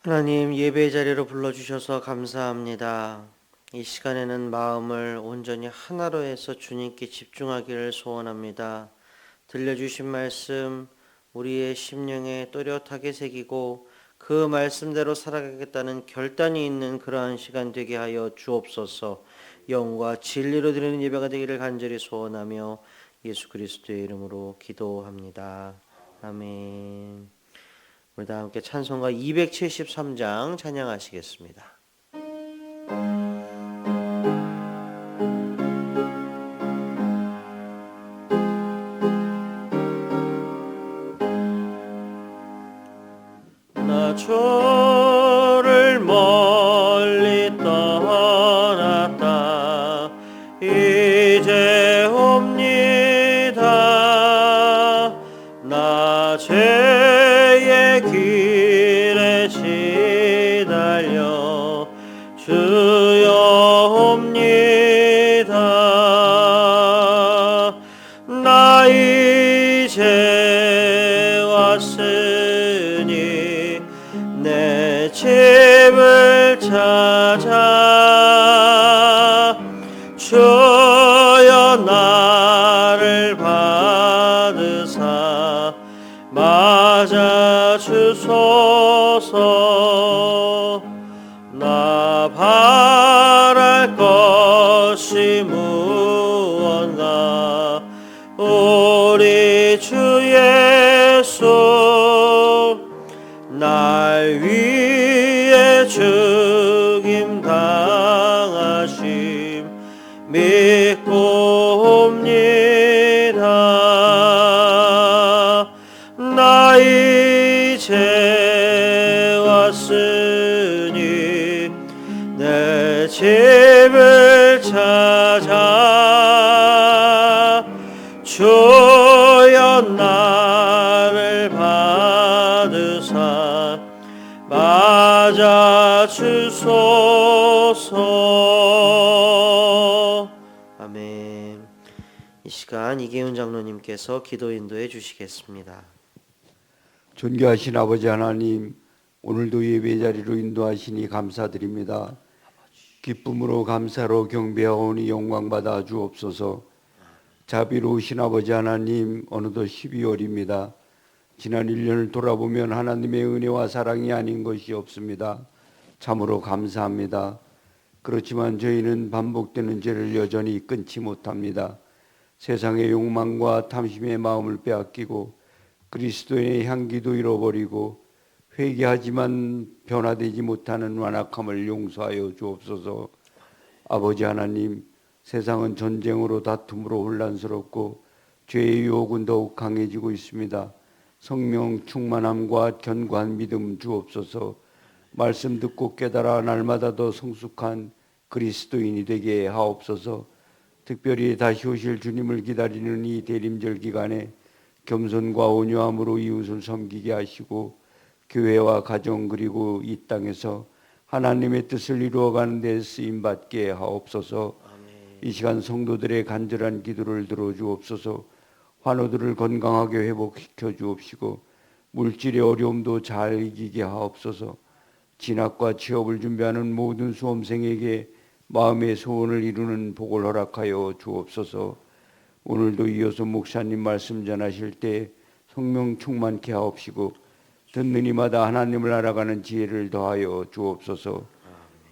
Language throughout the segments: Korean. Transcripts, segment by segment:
하나님, 예배 자리로 불러주셔서 감사합니다. 이 시간에는 마음을 온전히 하나로 해서 주님께 집중하기를 소원합니다. 들려주신 말씀 우리의 심령에 또렷하게 새기고 그 말씀대로 살아가겠다는 결단이 있는 그러한 시간 되게 하여 주옵소서. 영과 진리로 드리는 예배가 되기를 간절히 소원하며 예수 그리스도의 이름으로 기도합니다. 아멘. 우리 다 함께 찬송가 273장 찬양하시겠습니다. 나 주를 멀리 떠났다 이제 옵니다. 나 죄의 길에 시달려 주여 옵니다. 나 이제 왔으니 내 집을 찾아 주여 나를 받으사 맞아 주소서. 나 바랄 것이 무언가 우리 주 예수 날 위해 죽임 당하심 믿고 옵니다. 나 이제 왔으니 내 집을 찾아 주여 나를 받으사 맞아 주소서. 아멘. 이 시간 이계훈 장로님께서 기도 인도해 주시겠습니다. 존귀하신 아버지 하나님, 오늘도 예배 자리로 인도하시니 감사드립니다. 기쁨으로 감사로 경배하오니 영광받아 주옵소서. 자비로우신 아버지 하나님, 어느덧 12월입니다. 지난 1년을 돌아보면 하나님의 은혜와 사랑이 아닌 것이 없습니다. 참으로 감사합니다. 그렇지만 저희는 반복되는 죄를 여전히 끊지 못합니다. 세상의 욕망과 탐심의 마음을 빼앗기고 그리스도의 향기도 잃어버리고 회개하지만 변화되지 못하는 완악함을 용서하여 주옵소서. 아버지 하나님, 세상은 전쟁으로 다툼으로 혼란스럽고 죄의 유혹은 더욱 강해지고 있습니다. 성령 충만함과 견고한 믿음 주옵소서. 말씀 듣고 깨달아 날마다 더 성숙한 그리스도인이 되게 하옵소서. 특별히 다시 오실 주님을 기다리는 이 대림절 기간에 겸손과 온유함으로 이웃을 섬기게 하시고 교회와 가정 그리고 이 땅에서 하나님의 뜻을 이루어가는 데 쓰임받게 하옵소서. 이 시간 성도들의 간절한 기도를 들어주옵소서. 환우들을 건강하게 회복시켜 주옵시고 물질의 어려움도 잘 이기게 하옵소서. 진학과 취업을 준비하는 모든 수험생에게 마음의 소원을 이루는 복을 허락하여 주옵소서. 오늘도 이어서 목사님 말씀 전하실 때 성령 충만케 하옵시고 듣는 이마다 하나님을 알아가는 지혜를 더하여 주옵소서.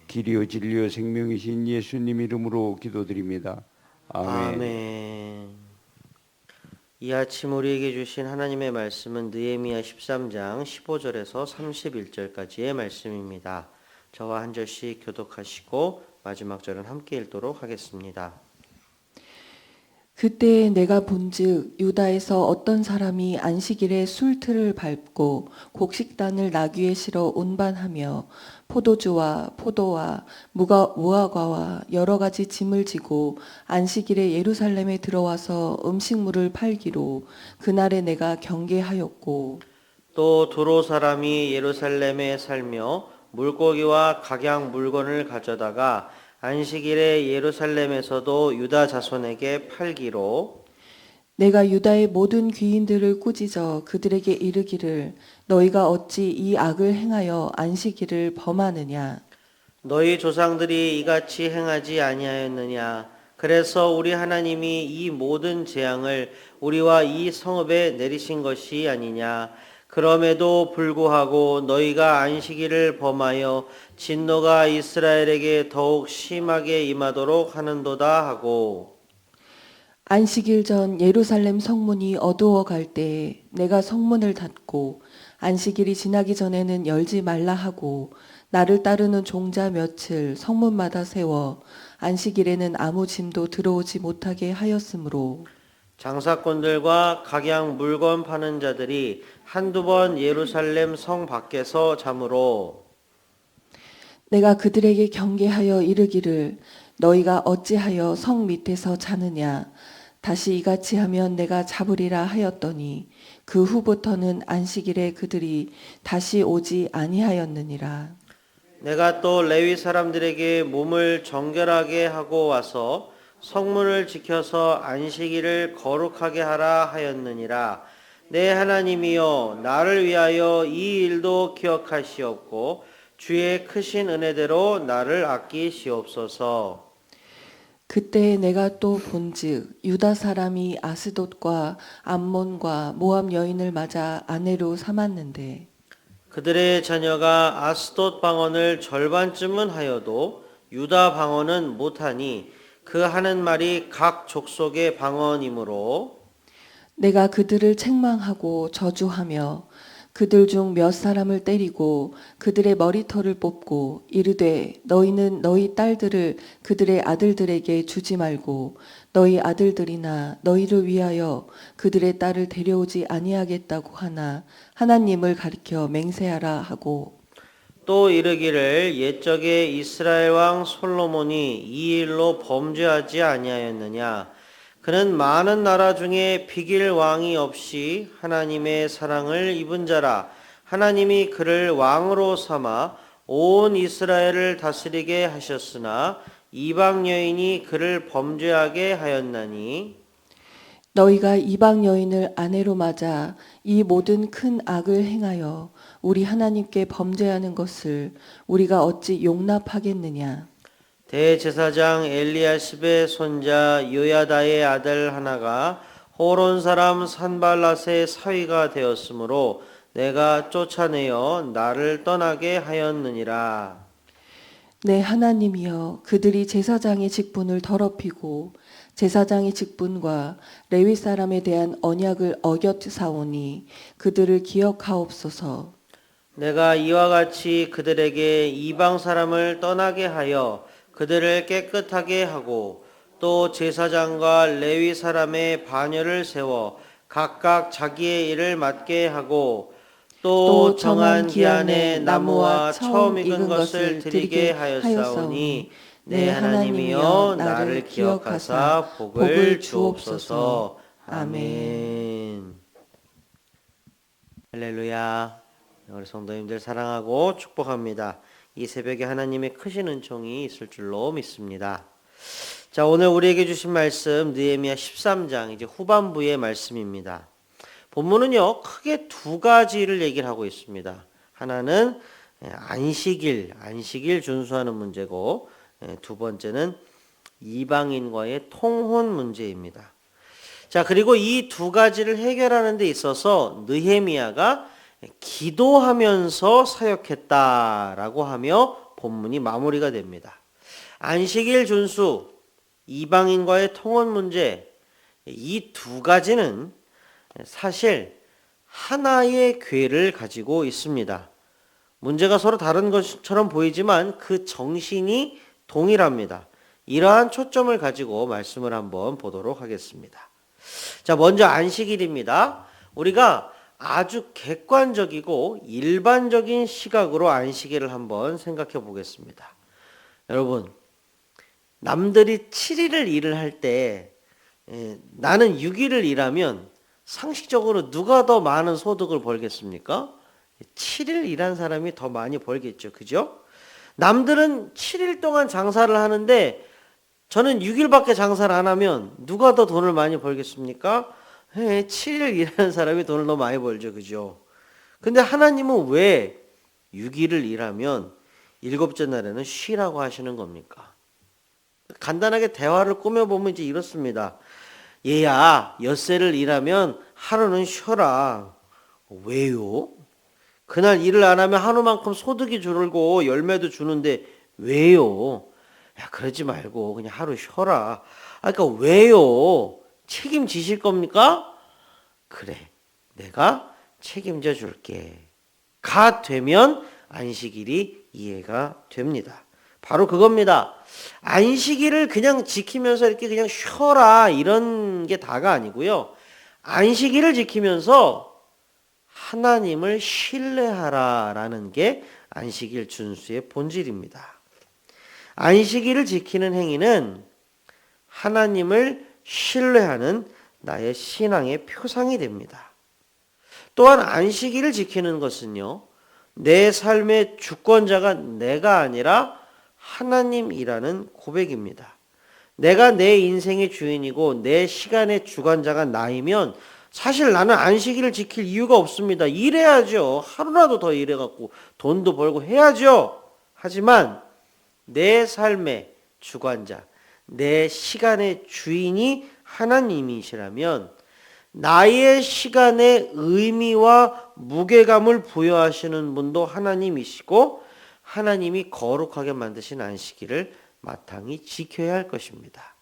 길이요 진리요 생명이신 예수님 이름으로 기도드립니다. 아멘. 아멘. 이 아침 우리에게 주신 하나님의 말씀은 느헤미야 13장 15절에서 31절까지의 말씀입니다. 저와 한 절씩 교독하시고 마지막 절은 함께 읽도록 하겠습니다. 그때 내가 본즉 유다에서 어떤 사람이 안식일에 술틀을 밟고 곡식단을 나귀에 실어 운반하며 포도주와 포도와 무화과와 여러 가지 짐을 지고 안식일에 예루살렘에 들어와서 음식물을 팔기로 그날에 내가 경계하였고 또 두로 사람이 예루살렘에 살며 물고기와 각양 물건을 가져다가 안식일에 예루살렘에서도 유다 자손에게 팔기로 내가 유다의 모든 귀인들을 꾸짖어 그들에게 이르기를 너희가 어찌 이 악을 행하여 안식일을 범하느냐. 너희 조상들이 이같이 행하지 아니하였느냐. 그래서 우리 하나님이 이 모든 재앙을 우리와 이 성읍에 내리신 것이 아니냐. 그럼에도 불구하고 너희가 안식일을 범하여 진노가 이스라엘에게 더욱 심하게 임하도록 하는도다 하고. 안식일 전 예루살렘 성문이 어두워 갈 때에 내가 성문을 닫고 안식일이 지나기 전에는 열지 말라 하고 나를 따르는 종자 며칠 성문마다 세워 안식일에는 아무 짐도 들어오지 못하게 하였으므로 장사꾼들과 각양 물건 파는 자들이 한두 번 예루살렘 성 밖에서 자므로 내가 그들에게 경계하여 이르기를 너희가 어찌하여 성 밑에서 자느냐. 다시 이같이 하면 내가 잡으리라 하였더니 그 후부터는 안식일에 그들이 다시 오지 아니하였느니라. 내가 또 레위 사람들에게 몸을 정결하게 하고 와서 성문을 지켜서 안식일을 거룩하게 하라 하였느니라. 내 하나님이여 나를 위하여 이 일도 기억하시옵고 주의 크신 은혜대로 나를 아끼시옵소서. 그때 내가 또 본즉 유다 사람이 아스돗과 암몬과 모압 여인을 맞아 아내로 삼았는데 그들의 자녀가 아스돗 방언을 절반쯤은 하여도 유다 방언은 못하니 그 하는 말이 각 족속의 방언이므로 내가 그들을 책망하고 저주하며 그들 중 몇 사람을 때리고 그들의 머리털을 뽑고 이르되 너희는 너희 딸들을 그들의 아들들에게 주지 말고 너희 아들들이나 너희를 위하여 그들의 딸을 데려오지 아니하겠다고 하나 하나님을 가리켜 맹세하라 하고 또 이르기를 옛적에 이스라엘 왕 솔로몬이 이 일로 범죄하지 아니하였느냐. 그는 많은 나라 중에 비길 왕이 없이 하나님의 사랑을 입은 자라. 하나님이 그를 왕으로 삼아 온 이스라엘을 다스리게 하셨으나 이방 여인이 그를 범죄하게 하였나니 너희가 이방 여인을 아내로 맞아 이 모든 큰 악을 행하여 우리 하나님께 범죄하는 것을 우리가 어찌 용납하겠느냐. 대제사장 엘리야십의 손자 요야다의 아들 하나가 호론 사람 산발랏의 사위가 되었으므로 내가 쫓아내어 나를 떠나게 하였느니라. 내 하나님이여 그들이 제사장의 직분을 더럽히고 제사장의 직분과 레위 사람에 대한 언약을 어겼사오니 그들을 기억하옵소서. 내가 이와 같이 그들에게 이방 사람을 떠나게 하여 그들을 깨끗하게 하고 또 제사장과 레위 사람의 반열을 세워 각각 자기의 일을 맡게 하고 또 정한 기한에 나무와 처음 익은 것을 드리게 하였사오니 내 하나님이여 나를 기억하사 복을 주옵소서. 아멘. 할렐루야. 우리 성도님들 사랑하고 축복합니다. 이 새벽에 하나님의 크신 은총이 있을 줄로 믿습니다. 자, 오늘 우리에게 주신 말씀 느헤미야 13장 이제 후반부의 말씀입니다. 본문은요 크게 두 가지를 얘기를 하고 있습니다. 하나는 안식일 준수하는 문제고 두 번째는 이방인과의 통혼 문제입니다. 자, 그리고 이 두 가지를 해결하는 데 있어서 느헤미야가 기도하면서 사역했다라고 하며 본문이 마무리가 됩니다. 안식일 준수, 이방인과의 통혼 문제, 이 두 가지는 사실 하나의 궤를 가지고 있습니다. 문제가 서로 다른 것처럼 보이지만 그 정신이 동일합니다. 이러한 초점을 가지고 말씀을 한번 보도록 하겠습니다. 자, 먼저 안식일입니다. 우리가 아주 객관적이고 일반적인 시각으로 안식일을 한번 생각해 보겠습니다. 여러분, 남들이 7일을 일을 할 때 나는 6일을 일하면 상식적으로 누가 더 많은 소득을 벌겠습니까? 7일 일한 사람이 더 많이 벌겠죠. 그죠? 남들은 7일 동안 장사를 하는데 저는 6일밖에 장사를 안 하면 누가 더 돈을 많이 벌겠습니까? 7일 일하는 사람이 돈을 너무 많이 벌죠. 그죠? 근데 하나님은 왜 6일을 일하면 일곱째 날에는 쉬라고 하시는 겁니까? 간단하게 대화를 꾸며보면 이제 이렇습니다. 얘야, 엿새를 일하면 하루는 쉬어라. 왜요? 그날 일을 안 하면 하루만큼 소득이 줄고 열매도 주는데 왜요? 야, 그러지 말고 그냥 하루 쉬어라. 그러니까 왜요? 책임지실 겁니까? 그래, 내가 책임져 줄게. 가 되면 안식일이 이해가 됩니다. 바로 그겁니다. 안식일을 그냥 지키면서 이렇게 그냥 쉬어라 이런 게 다가 아니고요. 안식일을 지키면서 하나님을 신뢰하라라는 게 안식일 준수의 본질입니다. 안식일을 지키는 행위는 하나님을 신뢰하는 나의 신앙의 표상이 됩니다. 또한 안식일을 지키는 것은요, 내 삶의 주권자가 내가 아니라 하나님이라는 고백입니다. 내가 내 인생의 주인이고 내 시간의 주관자가 나이면 사실 나는 안식일을 지킬 이유가 없습니다. 일해야죠. 하루라도 더 일해갖고 돈도 벌고 해야죠. 하지만 내 삶의 주관자, 내 시간의 주인이 하나님이시라면 나의 시간에 의미와 무게감을 부여하시는 분도 하나님이시고 하나님이 거룩하게 만드신 안식일을 마땅히 지켜야 할 것입니다.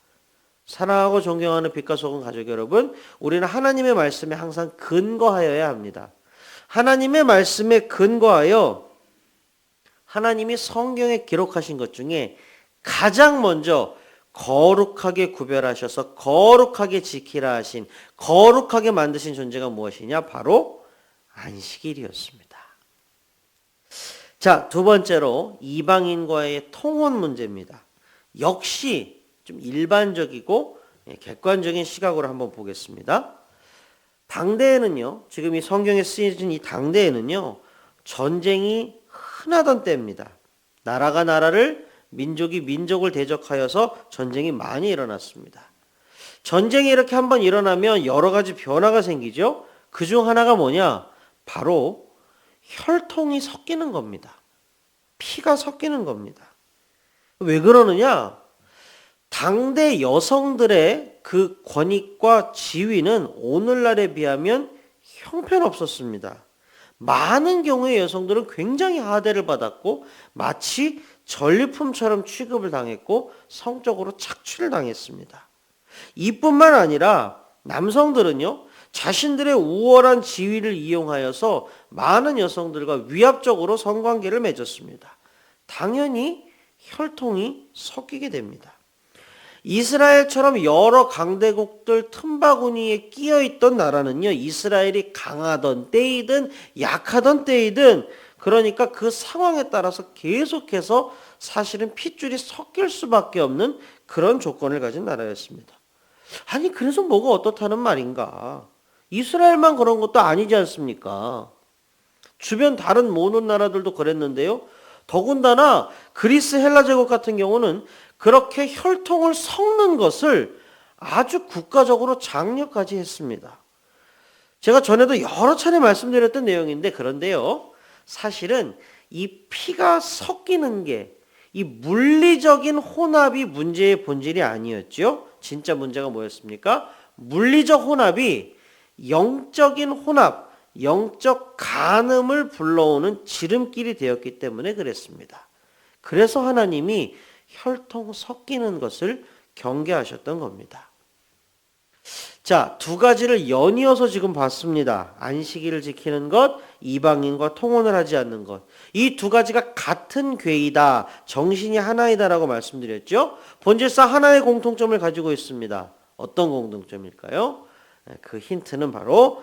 사랑하고 존경하는 빛과 소금 가족 여러분, 우리는 하나님의 말씀에 항상 근거하여야 합니다. 하나님의 말씀에 근거하여 하나님이 성경에 기록하신 것 중에 가장 먼저 거룩하게 구별하셔서 거룩하게 지키라 하신, 거룩하게 만드신 존재가 무엇이냐? 바로 안식일이었습니다. 자, 두 번째로 이방인과의 통혼 문제입니다. 역시 좀 일반적이고 객관적인 시각으로 한번 보겠습니다. 당대에는요, 지금 이 성경에 쓰여진 이 당대에는요, 전쟁이 흔하던 때입니다. 나라가 나라를, 민족이 민족을 대적하여서 전쟁이 많이 일어났습니다. 전쟁이 이렇게 한번 일어나면 여러 가지 변화가 생기죠. 그중 하나가 뭐냐? 바로 혈통이 섞이는 겁니다. 피가 섞이는 겁니다. 왜 그러느냐? 당대 여성들의 그 권익과 지위는 오늘날에 비하면 형편없었습니다. 많은 경우의 여성들은 굉장히 하대를 받았고 마치 전리품처럼 취급을 당했고 성적으로 착취를 당했습니다. 이뿐만 아니라 남성들은요, 자신들의 우월한 지위를 이용하여서 많은 여성들과 위압적으로 성관계를 맺었습니다. 당연히 혈통이 섞이게 됩니다. 이스라엘처럼 여러 강대국들 틈바구니에 끼어있던 나라는요, 이스라엘이 강하던 때이든 약하던 때이든 그러니까 그 상황에 따라서 계속해서 사실은 핏줄이 섞일 수밖에 없는 그런 조건을 가진 나라였습니다. 아니 그래서 뭐가 어떻다는 말인가? 이스라엘만 그런 것도 아니지 않습니까? 주변 다른 모든 나라들도 그랬는데요. 더군다나 그리스 헬라 제국 같은 경우는 그렇게 혈통을 섞는 것을 아주 국가적으로 장려까지 했습니다. 제가 전에도 여러 차례 말씀드렸던 내용인데 그런데요. 사실은 이 피가 섞이는 게 이 물리적인 혼합이 문제의 본질이 아니었죠. 진짜 문제가 뭐였습니까? 물리적 혼합이 영적인 혼합, 영적 간음을 불러오는 지름길이 되었기 때문에 그랬습니다. 그래서 하나님이 혈통 섞이는 것을 경계하셨던 겁니다. 자, 두 가지를 연이어서 지금 봤습니다. 안식일을 지키는 것, 이방인과 통혼을 하지 않는 것. 이 두 가지가 같은 궤이다, 정신이 하나이다라고 말씀드렸죠. 본질상 하나의 공통점을 가지고 있습니다. 어떤 공통점일까요? 그 힌트는 바로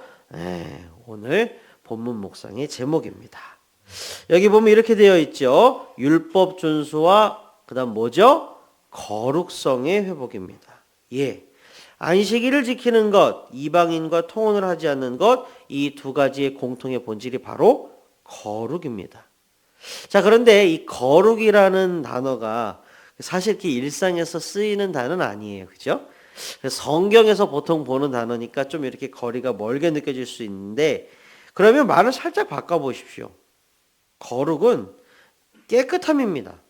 오늘 본문 묵상의 제목입니다. 여기 보면 이렇게 되어 있죠. 율법 준수와 그다음 뭐죠? 거룩성의 회복입니다. 예. 안식일을 지키는 것, 이방인과 통혼을 하지 않는 것, 이 두 가지의 공통의 본질이 바로 거룩입니다. 자, 그런데 이 거룩이라는 단어가 사실 이렇게 일상에서 쓰이는 단어는 아니에요. 그죠? 성경에서 보통 보는 단어니까 좀 이렇게 거리가 멀게 느껴질 수 있는데, 그러면 말을 살짝 바꿔보십시오. 거룩은 깨끗함입니다.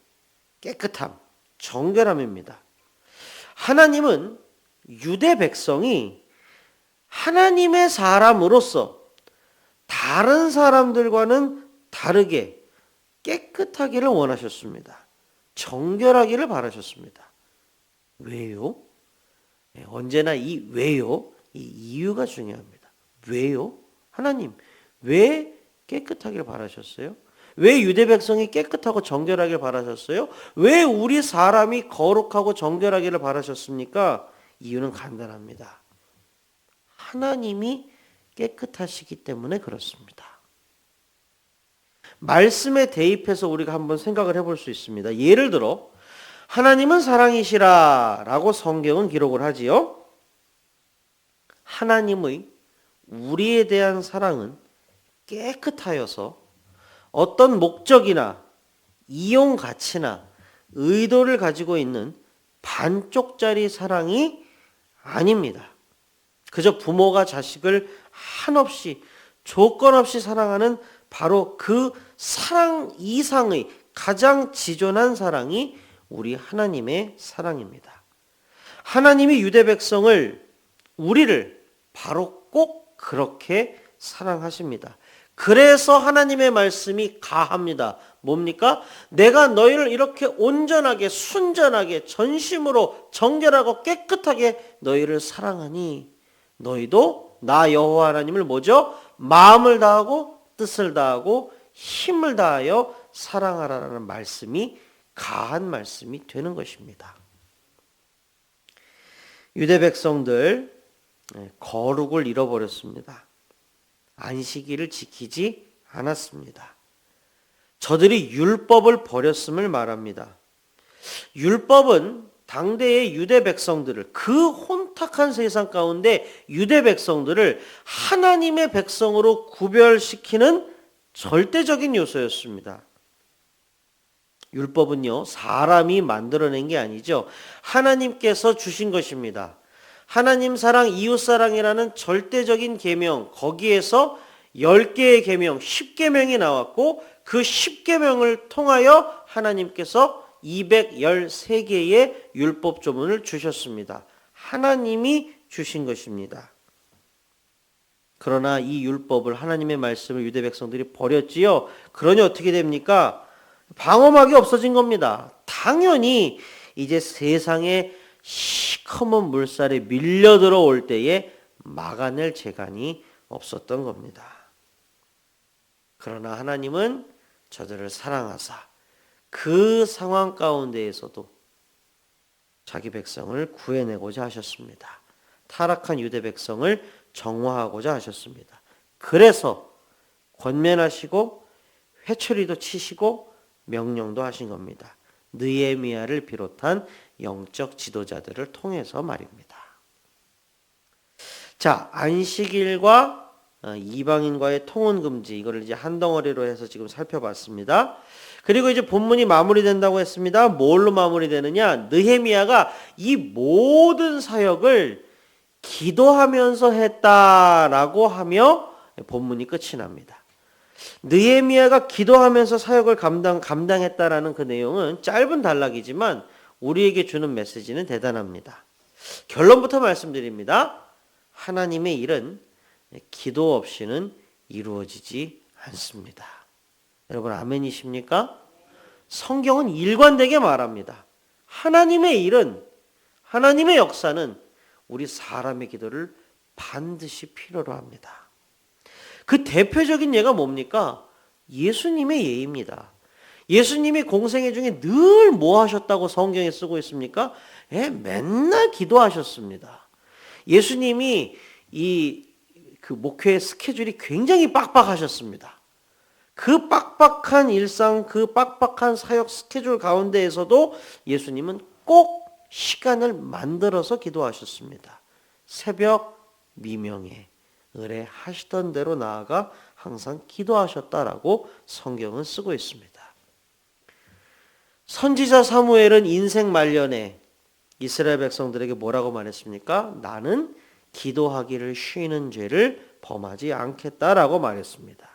깨끗함, 정결함입니다. 하나님은 유대 백성이 하나님의 사람으로서 다른 사람들과는 다르게 깨끗하기를 원하셨습니다. 정결하기를 바라셨습니다. 왜요? 언제나 이 왜요? 이 이유가 중요합니다. 왜요? 하나님, 왜 깨끗하기를 바라셨어요? 왜 유대 백성이 깨끗하고 정결하기를 바라셨어요? 왜 우리 사람이 거룩하고 정결하기를 바라셨습니까? 이유는 간단합니다. 하나님이 깨끗하시기 때문에 그렇습니다. 말씀에 대입해서 우리가 한번 생각을 해볼 수 있습니다. 예를 들어 하나님은 사랑이시라 라고 성경은 기록을 하지요. 하나님의 우리에 대한 사랑은 깨끗하여서 어떤 목적이나 이용 가치나 의도를 가지고 있는 반쪽짜리 사랑이 아닙니다. 그저 부모가 자식을 한없이 조건 없이 사랑하는 바로 그 사랑 이상의 가장 지존한 사랑이 우리 하나님의 사랑입니다. 하나님이 유대 백성을, 우리를 바로 꼭 그렇게 사랑하십니다. 그래서 하나님의 말씀이 가합니다. 뭡니까? 내가 너희를 이렇게 온전하게, 순전하게, 전심으로 정결하고 깨끗하게 너희를 사랑하니 너희도 나 여호와 하나님을 뭐죠? 마음을 다하고 뜻을 다하고 힘을 다하여 사랑하라는 말씀이 가한 말씀이 되는 것입니다. 유대 백성들 거룩을 잃어버렸습니다. 안식일을 지키지 않았습니다. 저들이 율법을 버렸음을 말합니다. 율법은 당대의 유대 백성들을, 그 혼탁한 세상 가운데 유대 백성들을 하나님의 백성으로 구별시키는 절대적인 요소였습니다. 율법은요, 사람이 만들어낸 게 아니죠. 하나님께서 주신 것입니다. 하나님 사랑, 이웃 사랑이라는 절대적인 계명, 거기에서 10개의 계명, 10계명이 나왔고 그 10계명을 통하여 하나님께서 213개의 율법 조문을 주셨습니다. 하나님이 주신 것입니다. 그러나 이 율법을, 하나님의 말씀을 유대 백성들이 버렸지요. 그러니 어떻게 됩니까? 방어막이 없어진 겁니다. 당연히 이제 세상에 시커먼 물살이 밀려 들어올 때에 막아낼 재간이 없었던 겁니다. 그러나 하나님은 저들을 사랑하사 그 상황 가운데에서도 자기 백성을 구해내고자 하셨습니다. 타락한 유대 백성을 정화하고자 하셨습니다. 그래서 권면하시고 회초리도 치시고 명령도 하신 겁니다. 느헤미야를 비롯한 영적 지도자들을 통해서 말입니다. 자, 안식일과 이방인과의 통혼 금지, 이거를 이제 한 덩어리로 해서 지금 살펴봤습니다. 그리고 이제 본문이 마무리된다고 했습니다. 뭘로 마무리되느냐? 느헤미야가 이 모든 사역을 기도하면서 했다라고 하며 본문이 끝이 납니다. 느헤미야가 기도하면서 사역을 감당했다라는 그 내용은 짧은 단락이지만 우리에게 주는 메시지는 대단합니다. 결론부터 말씀드립니다. 하나님의 일은 기도 없이는 이루어지지 않습니다. 여러분 아멘이십니까? 성경은 일관되게 말합니다. 하나님의 일은, 하나님의 역사는 우리 사람의 기도를 반드시 필요로 합니다. 그 대표적인 예가 뭡니까? 예수님의 예입니다. 예수님이 공생애 중에 늘 뭐 하셨다고 성경에 쓰고 있습니까? 맨날 기도하셨습니다. 예수님이 그 목회 스케줄이 굉장히 빡빡하셨습니다. 그 빡빡한 일상, 그 빡빡한 사역 스케줄 가운데에서도 예수님은 꼭 시간을 만들어서 기도하셨습니다. 새벽 미명에 의뢰하시던 대로 나아가 항상 기도하셨다라고 성경은 쓰고 있습니다. 선지자 사무엘은 인생 말년에 이스라엘 백성들에게 뭐라고 말했습니까? 나는 기도하기를 쉬는 죄를 범하지 않겠다라고 말했습니다.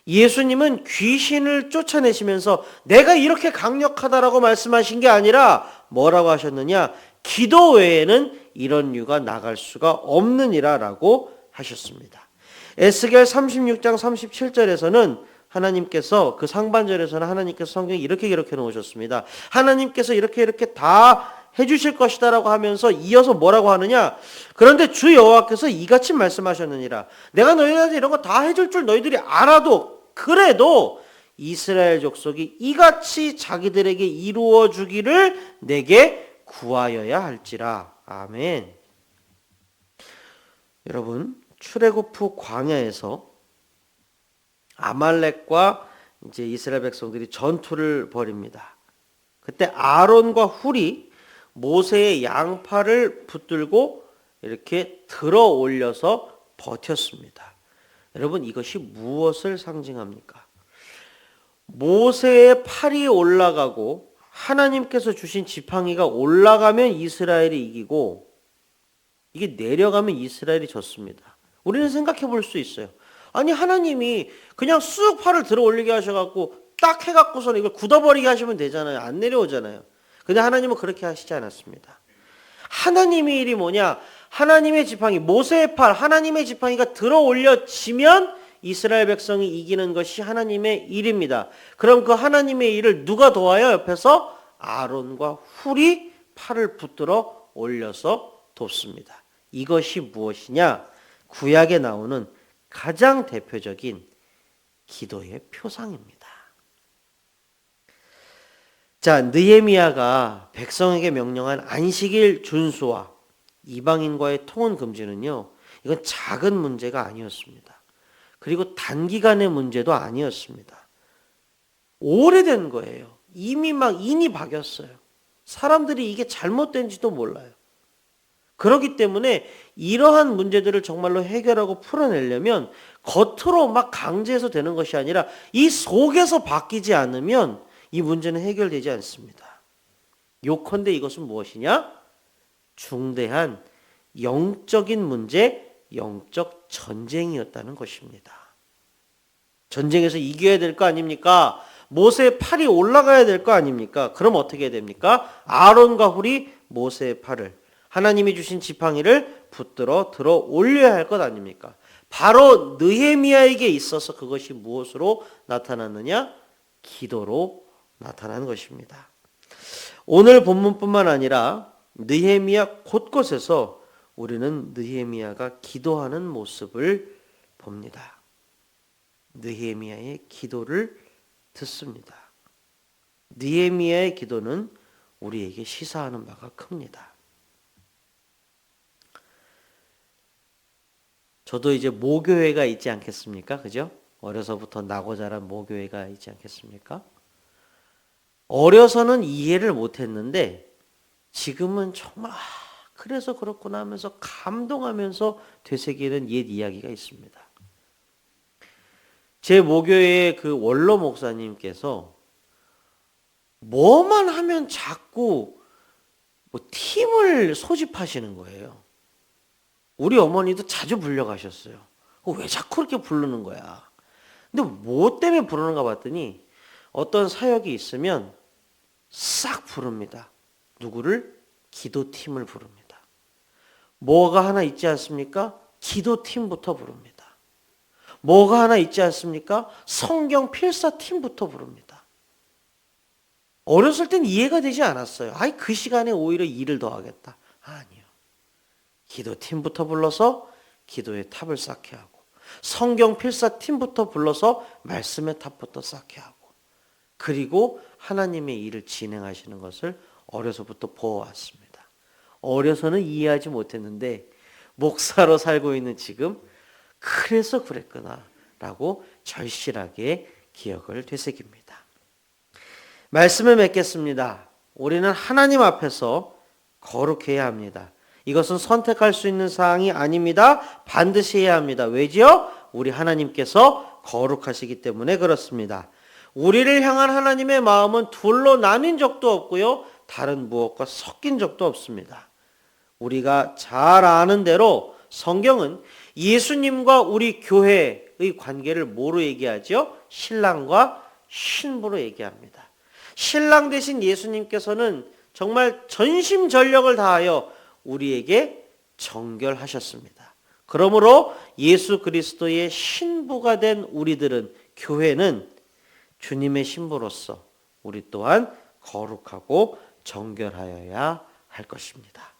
예수님은 귀신을 쫓아내시면서 내가 이렇게 강력하다라고 말씀하신 게 아니라 뭐라고 하셨느냐? 기도 외에는 이런 유가 나갈 수가 없느니라라고 하셨습니다. 에스겔 36장 37절에서는 하나님께서 그 상반절에서는 하나님께서 성경에 이렇게 기록해 놓으셨습니다. 하나님께서 이렇게 다 해주실 것이다라고 하면서 이어서 뭐라고 하느냐? 그런데 주 여호와께서 이같이 말씀하셨느니라. 내가 너희한테 이런 거 다 해줄 줄 너희들이 알아도 그래도 이스라엘 족속이 이같이 자기들에게 이루어 주기를 내게 구하여야 할지라. 아멘. 여러분, 출애굽 광야에서 아말렉과 이제 이스라엘 백성들이 전투를 벌입니다. 그때 아론과 훌이 모세의 양팔을 붙들고 이렇게 들어 올려서 버텼습니다. 여러분, 이것이 무엇을 상징합니까? 모세의 팔이 올라가고 하나님께서 주신 지팡이가 올라가면 이스라엘이 이기고 이게 내려가면 이스라엘이 졌습니다. 우리는 생각해 볼 수 있어요. 아니, 하나님이 그냥 쑥 팔을 들어 올리게 하셔갖고 딱 해갖고서는 이걸 굳어버리게 하시면 되잖아요. 안 내려오잖아요. 근데 하나님은 그렇게 하시지 않았습니다. 하나님의 일이 뭐냐? 하나님의 지팡이, 모세의 팔, 하나님의 지팡이가 들어 올려지면 이스라엘 백성이 이기는 것이 하나님의 일입니다. 그럼 그 하나님의 일을 누가 도와요? 옆에서 아론과 훌이 팔을 붙들어 올려서 돕습니다. 이것이 무엇이냐? 구약에 나오는 가장 대표적인 기도의 표상입니다. 자, 느헤미야가 백성에게 명령한 안식일 준수와 이방인과의 통혼 금지는요, 이건 작은 문제가 아니었습니다. 그리고 단기간의 문제도 아니었습니다. 오래된 거예요. 이미 막 인이 박였어요. 사람들이 이게 잘못된지도 몰라요. 그렇기 때문에 이러한 문제들을 정말로 해결하고 풀어내려면 겉으로 막 강제해서 되는 것이 아니라 이 속에서 바뀌지 않으면 이 문제는 해결되지 않습니다. 요컨대 이것은 무엇이냐? 중대한 영적인 문제, 영적 전쟁이었다는 것입니다. 전쟁에서 이겨야 될 거 아닙니까? 모세의 팔이 올라가야 될 거 아닙니까? 그럼 어떻게 해야 됩니까? 아론과 훌이 모세의 팔을, 하나님이 주신 지팡이를 붙들어 들어 올려야 할 것 아닙니까? 바로 느헤미야에게 있어서 그것이 무엇으로 나타났느냐? 기도로 나타나는 것입니다. 오늘 본문뿐만 아니라 느헤미야 곳곳에서 우리는 느헤미야가 기도하는 모습을 봅니다. 느헤미야의 기도를 듣습니다. 느헤미야의 기도는 우리에게 시사하는 바가 큽니다. 저도 이제 모교회가 있지 않겠습니까? 그죠? 어려서부터 나고 자란 모교회가 있지 않겠습니까? 어려서는 이해를 못했는데 지금은 정말 그래서 그렇구나 하면서 감동하면서 되새기는 옛 이야기가 있습니다. 제 모교회의 그 원로 목사님께서 뭐만 하면 자꾸 팀을 소집하시는 거예요. 우리 어머니도 자주 불려가셨어요. 왜 자꾸 그렇게 부르는 거야? 근데 뭐 때문에 부르는가 봤더니 어떤 사역이 있으면 싹 부릅니다. 누구를? 기도팀을 부릅니다. 뭐가 하나 있지 않습니까? 기도팀부터 부릅니다. 뭐가 하나 있지 않습니까? 성경 필사팀부터 부릅니다. 어렸을 땐 이해가 되지 않았어요. 아이, 그 시간에 오히려 일을 더 하겠다. 아니요. 기도팀부터 불러서 기도의 탑을 쌓게 하고, 성경 필사팀부터 불러서 말씀의 탑부터 쌓게 하고, 그리고 하나님의 일을 진행하시는 것을 어려서부터 보아왔습니다. 어려서는 이해하지 못했는데 목사로 살고 있는 지금 그래서 그랬구나 라고 절실하게 기억을 되새깁니다. 말씀을 맺겠습니다. 우리는 하나님 앞에서 거룩해야 합니다. 이것은 선택할 수 있는 사항이 아닙니다. 반드시 해야 합니다. 왜지요? 우리 하나님께서 거룩하시기 때문에 그렇습니다. 우리를 향한 하나님의 마음은 둘로 나뉜 적도 없고요. 다른 무엇과 섞인 적도 없습니다. 우리가 잘 아는 대로 성경은 예수님과 우리 교회의 관계를 뭐로 얘기하죠? 신랑과 신부로 얘기합니다. 신랑 되신 예수님께서는 정말 전심전력을 다하여 우리에게 정결하셨습니다. 그러므로 예수 그리스도의 신부가 된 우리들은, 교회는 주님의 신부로서 우리 또한 거룩하고 정결하여야 할 것입니다.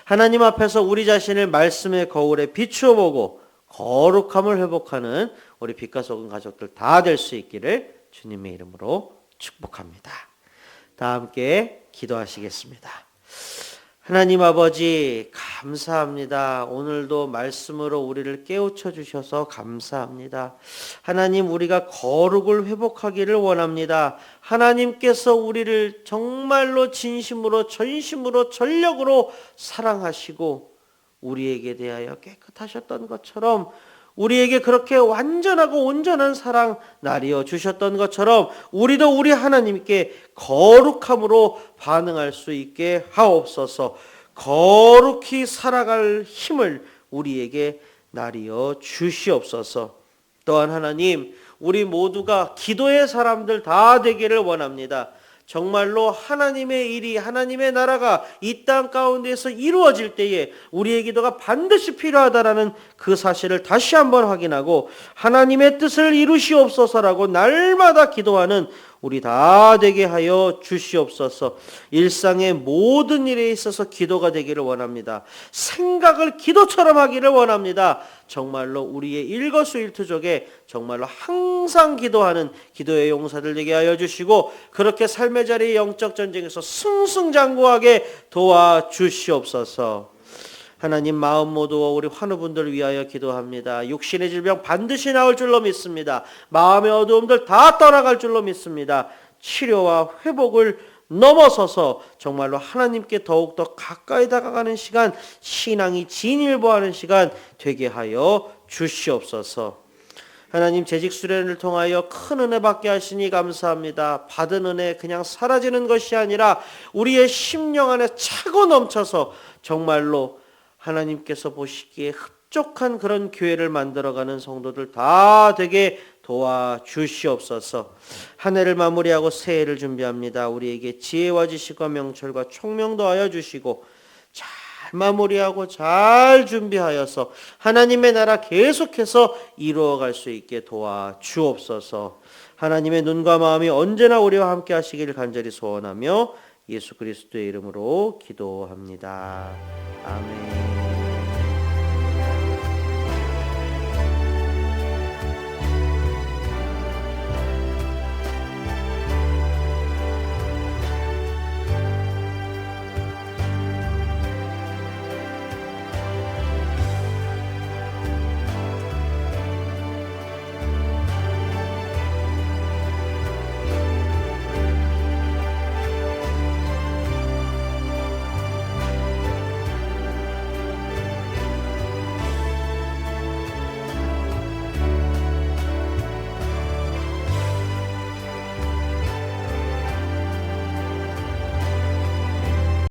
하나님 앞에서 우리 자신을 말씀의 거울에 비추어 보고 거룩함을 회복하는 우리 빛과 소금 가족들 다 될 수 있기를 주님의 이름으로 축복합니다. 다 함께 기도하시겠습니다. 하나님 아버지, 감사합니다. 오늘도 말씀으로 우리를 깨우쳐 주셔서 감사합니다. 하나님, 우리가 거룩을 회복하기를 원합니다. 하나님께서 우리를 정말로 진심으로 전심으로 전력으로 사랑하시고 우리에게 대하여 깨끗하셨던 것처럼, 우리에게 그렇게 완전하고 온전한 사랑 나뉘어 주셨던 것처럼 우리도 우리 하나님께 거룩함으로 반응할 수 있게 하옵소서. 거룩히 살아갈 힘을 우리에게 나뉘어 주시옵소서. 또한 하나님, 우리 모두가 기도의 사람들 다 되기를 원합니다. 정말로 하나님의 일이, 하나님의 나라가 이 땅 가운데에서 이루어질 때에 우리의 기도가 반드시 필요하다라는 그 사실을 다시 한번 확인하고 하나님의 뜻을 이루시옵소서라고 날마다 기도하는 우리 다 되게 하여 주시옵소서. 일상의 모든 일에 있어서 기도가 되기를 원합니다. 생각을 기도처럼 하기를 원합니다. 정말로 우리의 일거수일투족에 정말로 항상 기도하는 기도의 용사들 되게 하여 주시고, 그렇게 삶의 자리의 영적 전쟁에서 승승장구하게 도와주시옵소서. 하나님, 마음 모두와 우리 환우분들 위하여 기도합니다. 육신의 질병 반드시 나올 줄로 믿습니다. 마음의 어두움들 다 떠나갈 줄로 믿습니다. 치료와 회복을 넘어서서 정말로 하나님께 더욱더 가까이 다가가는 시간, 신앙이 진일보하는 시간 되게 하여 주시옵소서. 하나님, 재직 수련을 통하여 큰 은혜 받게 하시니 감사합니다. 받은 은혜 그냥 사라지는 것이 아니라 우리의 심령 안에 차고 넘쳐서 정말로 하나님께서 보시기에 흡족한 그런 교회를 만들어가는 성도들 다 되게 도와주시옵소서. 한 해를 마무리하고 새해를 준비합니다. 우리에게 지혜와 지식과 명철과 총명 더하여 주시고 잘 마무리하고 잘 준비하여서 하나님의 나라 계속해서 이루어갈 수 있게 도와주옵소서. 하나님의 눈과 마음이 언제나 우리와 함께 하시기를 간절히 소원하며 예수 그리스도의 이름으로 기도합니다. 아멘.